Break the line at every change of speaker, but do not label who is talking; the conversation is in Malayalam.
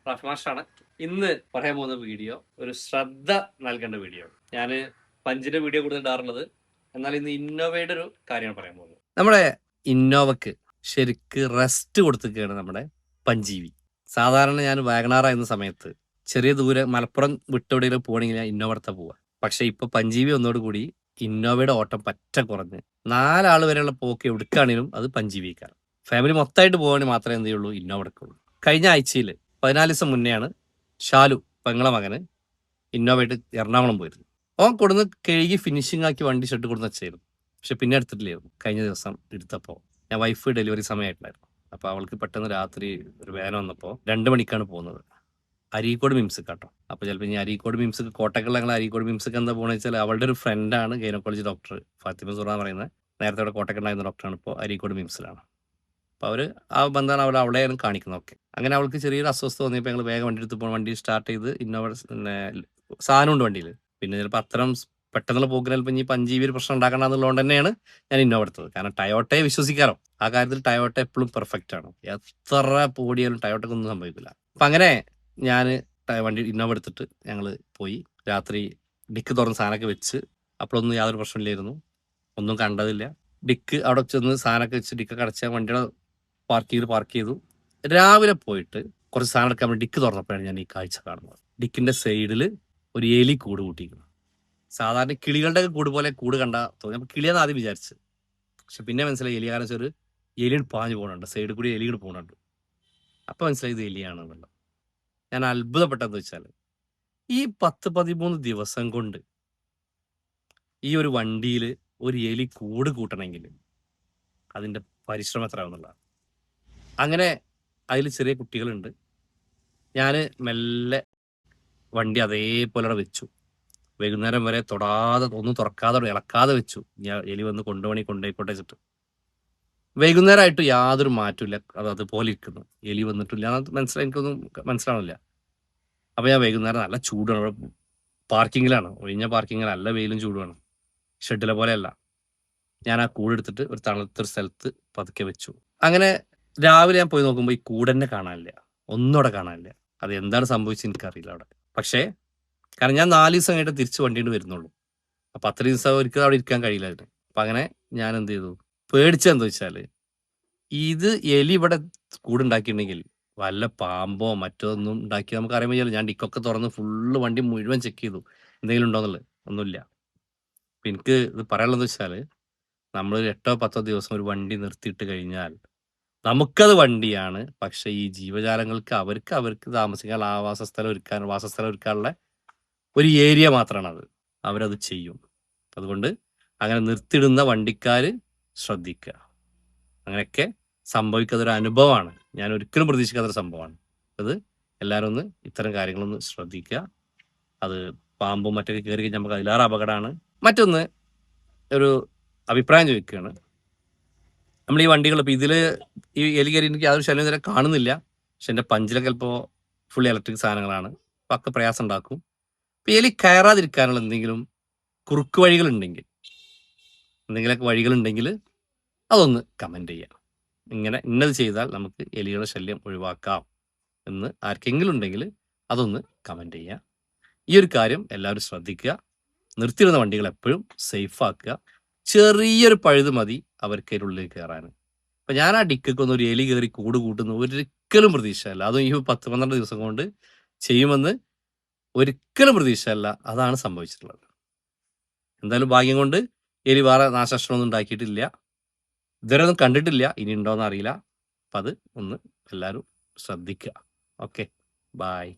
റാഫി മാഷാണ്. ഇന്ന് പറയാൻ പോകുന്ന വീഡിയോ ഒരു ശ്രദ്ധ നൽകേണ്ട വീഡിയോ. ഞാൻ പഞ്ചിന്റെ വീഡിയോ കൂടുതൽ ഇടാറുള്ളത്, എന്നാൽ ഇന്ന് ഇന്നോവയുടെ ഒരു കാര്യമാണ് പറയാൻ പോകുന്നത്. നമ്മുടെ ഇന്നോവക്ക് ശരിക്ക് റെസ്റ്റ് കൊടുത്തിരിക്കുകയാണ് നമ്മുടെ പഞ്ചീവി. സാധാരണ ഞാൻ വാഗണാറായിരുന്ന സമയത്ത് ചെറിയ ദൂരെ മലപ്പുറം വിട്ടെവിടെയെങ്കിലും പോകണമെങ്കിൽ ഞാൻ ഇന്നോവ എടുത്താൽ പോവുക. പക്ഷെ ഇപ്പൊ പഞ്ചീവി ഒന്നോടുകൂടി ഇന്നോവയുടെ ഓട്ടം പറ്റ കുറഞ്ഞ് 4 ആൾ വരെയുള്ള പോക്ക് എവിടുക്കാണെങ്കിലും അത് പഞ്ചീവിക്കാണ്. ഫാമിലി മൊത്തമായിട്ട് പോകാൻ മാത്രമേ എന്ത് ചെയ്യുള്ളൂ, ഇന്നോവ എടുക്കുള്ളൂ. കഴിഞ്ഞ ആഴ്ചയിൽ 14 ദിവസം മുന്നെയാണ് ഷാലു പെങ്ങളെ മകന് ഇന്നോവയായിട്ട് എറണാകുളം പോയിരുന്നു. അവൻ കൊടുന്ന് കഴുകി ഫിനിഷിംഗ് ആക്കി വണ്ടി ഷെഡ് കൊടുന്ന് വെച്ചായിരുന്നു. പക്ഷെ പിന്നെ എടുത്തിട്ടില്ലായിരുന്നു. കഴിഞ്ഞ ദിവസം എടുത്തപ്പോൾ ഞാൻ വൈഫ് ഡെലിവറി സമയമായിട്ടുണ്ടായിരുന്നു. അപ്പോൾ അവൾക്ക് പെട്ടെന്ന് രാത്രി ഒരു വേദന വന്നപ്പോൾ 2 മണിക്കാണ് പോകുന്നത്. അരീക്കോട് മിംസ് കേട്ടോ. അപ്പോൾ ചിലപ്പോൾ ഇനി അരീക്കോട് മിംസ് കോട്ടക്കൽ ഞങ്ങൾ അരീക്കോട് മിംസ്ക്ക് എന്താ പോകുന്നത് വെച്ചാൽ അവളുടെ ഒരു ഫ്രണ്ടാണ് ഗൈനക്കോളജി ഡോക്ടർ ഫാത്തിമ സുറ എന്ന് പറയുന്നത്. നേരത്തെ അവിടെ കോട്ടക്കണ്ടായിരുന്ന ഡോക്ടറാണ്, ഇപ്പോൾ അരീക്കോട് മിംസിലാണ്. അപ്പോൾ അവർ ആ ബന്ധമാണ് അവളെയാണ് കാണിക്കുന്നത്. ഓക്കെ, അങ്ങനെ അവൾക്ക് ചെറിയൊരു അസ്വസ്ഥത തോന്നിയപ്പോൾ ഞങ്ങൾ വേഗം വണ്ടി എടുത്ത് പോകണം. വണ്ടി സ്റ്റാർട്ട് ചെയ്ത് ഇന്നോവ പിന്നെ സാധനമുണ്ട് വണ്ടിയിൽ. പിന്നെ ചിലപ്പോൾ അത്തരം പെട്ടെന്നുള്ള പോക്കിന് ചിലപ്പോൾ ഇനി പഞ്ചീവി ഒരു പ്രശ്നം ഉണ്ടാക്കണം എന്നുള്ളതുകൊണ്ട് തന്നെയാണ് ഞാൻ ഇന്നോവ എടുത്തത്. കാരണം ടയോട്ടയെ വിശ്വസിക്കാറോ, ആ കാര്യത്തിൽ ടയോട്ട എപ്പോഴും പെർഫെക്റ്റ് ആണ്. എത്ര പോടിയാലും ടയോട്ടയ്ക്ക് ഒന്നും സംഭവിക്കില്ല. അപ്പം അങ്ങനെ ഞാൻ വണ്ടി ഇന്നോവ എടുത്തിട്ട് ഞങ്ങൾ പോയി. രാത്രി ഡിക്ക് തുറന്ന് സാധനമൊക്കെ വെച്ച്, അപ്പോഴൊന്നും യാതൊരു പ്രശ്നമില്ലായിരുന്നു, ഒന്നും കണ്ടതില്ല. ഡിക്ക് അവിടെ ചെന്ന് സാധനമൊക്കെ വെച്ച് ഡിക്കൊക്കെ അടച്ച വണ്ടിയുടെ പാർക്ക് ചെയ്തു. രാവിലെ പോയിട്ട് കുറച്ച് സാധനം എടുക്കാൻ വേണ്ടി ഡിക്ക് തുറന്നപ്പോഴാണ് ഞാൻ ഈ കാഴ്ച കാണുന്നത്. ഡിക്കിന്റെ സൈഡിൽ ഒരു എലി കൂട് കൂട്ടിയിരിക്കുന്നു. സാധാരണ കിളികളുടെ കൂട് പോലെ കൂട് കണ്ടാ തോന്നി. അപ്പൊ കിളിയാന്ന് ആദ്യം വിചാരിച്ച്, പക്ഷെ പിന്നെ മനസ്സിലായി എലി. കാരണം ഒരു എലിയുടെ പാഞ്ഞു പോകുന്നുണ്ട്, സൈഡിൽ കൂടി എലികൾ പോകുന്നുണ്ട്. അപ്പൊ മനസ്സിലായി ഇത് എലിയാണെന്നുള്ളത്. ഞാൻ അത്ഭുതപ്പെട്ടെന്ന് വെച്ചാൽ ഈ 10-13 ദിവസം കൊണ്ട് ഈ ഒരു വണ്ടിയിൽ ഒരു എലി കൂട് കൂട്ടണമെങ്കിൽ അതിന്റെ പരിശ്രമം എത്രയാവുന്നുള്ളതാണ്. അങ്ങനെ അതിൽ ചെറിയ കുട്ടികളുണ്ട്. ഞാൻ മെല്ലെ വണ്ടി അതേപോലെ അവിടെ വെച്ചു. വൈകുന്നേരം വരെ തൊടാതെ, ഒന്നും തുറക്കാതെ, ഇളക്കാതെ വെച്ചു. ഞാൻ എലി വന്ന് കൊണ്ടുപോയിക്കോട്ടെ വെച്ചിട്ട്. വൈകുന്നേരമായിട്ട് യാതൊരു മാറ്റമില്ല, അത് അതുപോലെ ഇരിക്കുന്നു. എലി വന്നിട്ടില്ല, എനിക്കൊന്നും മനസ്സിലാവണില്ല. അപ്പോൾ ഞാൻ വൈകുന്നേരം നല്ല ചൂടാണ്, അവിടെ പാർക്കിങ്ങിലാണ്, ഒഴിഞ്ഞ പാർക്കിങ്ങിലാണ്, നല്ല വെയിലും ചൂടുമാണ്. ഷെഡിലെ പോലെയല്ല. ഞാൻ ആ കൂടെടുത്തിട്ട് ഒരു തണുത്തൊരു സ്ഥലത്ത് പതുക്കെ വെച്ചു. അങ്ങനെ രാവിലെ ഞാൻ പോയി നോക്കുമ്പോൾ ഈ കൂടെന്നെ കാണാനില്ല, ഒന്നും അവിടെ കാണാനില്ല. അത് എന്താണ് സംഭവിച്ചത് എനിക്കറിയില്ല അവിടെ. പക്ഷേ കാരണം ഞാൻ 4 ദിവസം കഴിഞ്ഞിട്ട് തിരിച്ച് വണ്ടിയിട്ട് വരുന്നുള്ളൂ. അപ്പം അത്ര ദിവസം ഒരിക്കലും അവിടെ ഇരിക്കാൻ കഴിയില്ല അതിന്. അപ്പം അങ്ങനെ ഞാൻ എന്ത് ചെയ്തു, പേടിച്ചെന്താ വെച്ചാൽ ഇത് എലി ഇവിടെ കൂടുണ്ടാക്കിയിട്ടുണ്ടെങ്കിൽ വല്ല പാമ്പോ മറ്റൊന്നും ഉണ്ടാക്കി നമുക്ക് അറിയാൻ പറ്റില്ല. ഞാൻ ഡിക്കൊക്കെ തുറന്ന് ഫുള്ള് വണ്ടി മുഴുവൻ ചെക്ക് ചെയ്തു, എന്തെങ്കിലും ഉണ്ടോന്നുള്ളത്. ഒന്നുമില്ല. അപ്പം എനിക്ക് ഇത് പറയാനുള്ളതെന്ന് വെച്ചാൽ നമ്മളൊരു 8-10 ദിവസം ഒരു വണ്ടി നിർത്തിയിട്ട് കഴിഞ്ഞാൽ നമുക്കത് വണ്ടിയാണ്. പക്ഷെ ഈ ജീവജാലങ്ങൾക്ക് അവർക്ക് താമസിക്കാൻ വാസസ്ഥലം ഒരുക്കാനുള്ള ഒരു ഏരിയ മാത്രമാണ് അത്. അവരത് ചെയ്യും. അതുകൊണ്ട് അങ്ങനെ നിർത്തിയിടുന്ന വണ്ടിക്കാർ ശ്രദ്ധിക്കുക. അങ്ങനെയൊക്കെ സംഭവിക്കാത്തൊരു അനുഭവമാണ്. ഞാൻ ഒരിക്കലും പ്രതീക്ഷിക്കാത്തൊരു സംഭവമാണ് അത്. എല്ലാവരും ഒന്ന് ഇത്തരം കാര്യങ്ങളൊന്ന് ശ്രദ്ധിക്കുക. അത് പാമ്പും മറ്റൊക്കെ കയറി കഴിഞ്ഞാൽ നമുക്ക് അതിലേറെ അപകടമാണ്. മറ്റൊന്ന്, ഒരു അഭിപ്രായം ചോദിക്കുകയാണ്. നമ്മൾ ഈ വണ്ടികൾ ഇപ്പോൾ ഇതിൽ ഈ എലി കയറി എനിക്ക് യാതൊരു ശല്യം വരെ കാണുന്നില്ല. പക്ഷെ എൻ്റെ പഞ്ചിലൊക്കെ ചിലപ്പോൾ ഫുൾ ഇലക്ട്രിക് സാധനങ്ങളാണ്, അപ്പോൾ ഒക്കെ പ്രയാസം ഉണ്ടാക്കും. ഇപ്പോൾ എലി കയറാതിരിക്കാനുള്ള എന്തെങ്കിലും കുറുക്ക് വഴികളുണ്ടെങ്കിൽ, എന്തെങ്കിലുമൊക്കെ വഴികളുണ്ടെങ്കിൽ അതൊന്ന് കമൻറ്റ് ചെയ്യാം. ഇങ്ങനെ ഇന്നത് ചെയ്താൽ നമുക്ക് എലികളുടെ ശല്യം ഒഴിവാക്കാം എന്ന് ആർക്കെങ്കിലും ഉണ്ടെങ്കിൽ അതൊന്ന് കമൻറ്റ് ചെയ്യുക. ഈ ഒരു കാര്യം എല്ലാവരും ശ്രദ്ധിക്കുക. നിർത്തിയിടുന്ന വണ്ടികൾ എപ്പോഴും സേഫ് ആക്കുക. ചെറിയൊരു പഴുത് മതി അവർക്ക് അതിനുള്ളിൽ കയറാൻ. അപ്പം ഞാൻ ആ ഡിക്കൊന്നും ഒരു എലി കയറി കൂട് കൂട്ടുന്ന ഒരിക്കലും പ്രതീക്ഷയല്ല. അതും ഈ 10-12 ദിവസം കൊണ്ട് ചെയ്യുമെന്ന് ഒരിക്കലും പ്രതീക്ഷയല്ല. അതാണ് സംഭവിച്ചിട്ടുള്ളത്. എന്തായാലും ഭാഗ്യം കൊണ്ട് എലി വേറെ നാശനഷ്ടമൊന്നും ഉണ്ടാക്കിയിട്ടില്ല, ഇതുവരെ ഒന്നും കണ്ടിട്ടില്ല. ഇനി ഉണ്ടോയെന്ന് അറിയില്ല. അപ്പം അത് ഒന്ന് എല്ലാവരും ശ്രദ്ധിക്കുക. Okay, bye.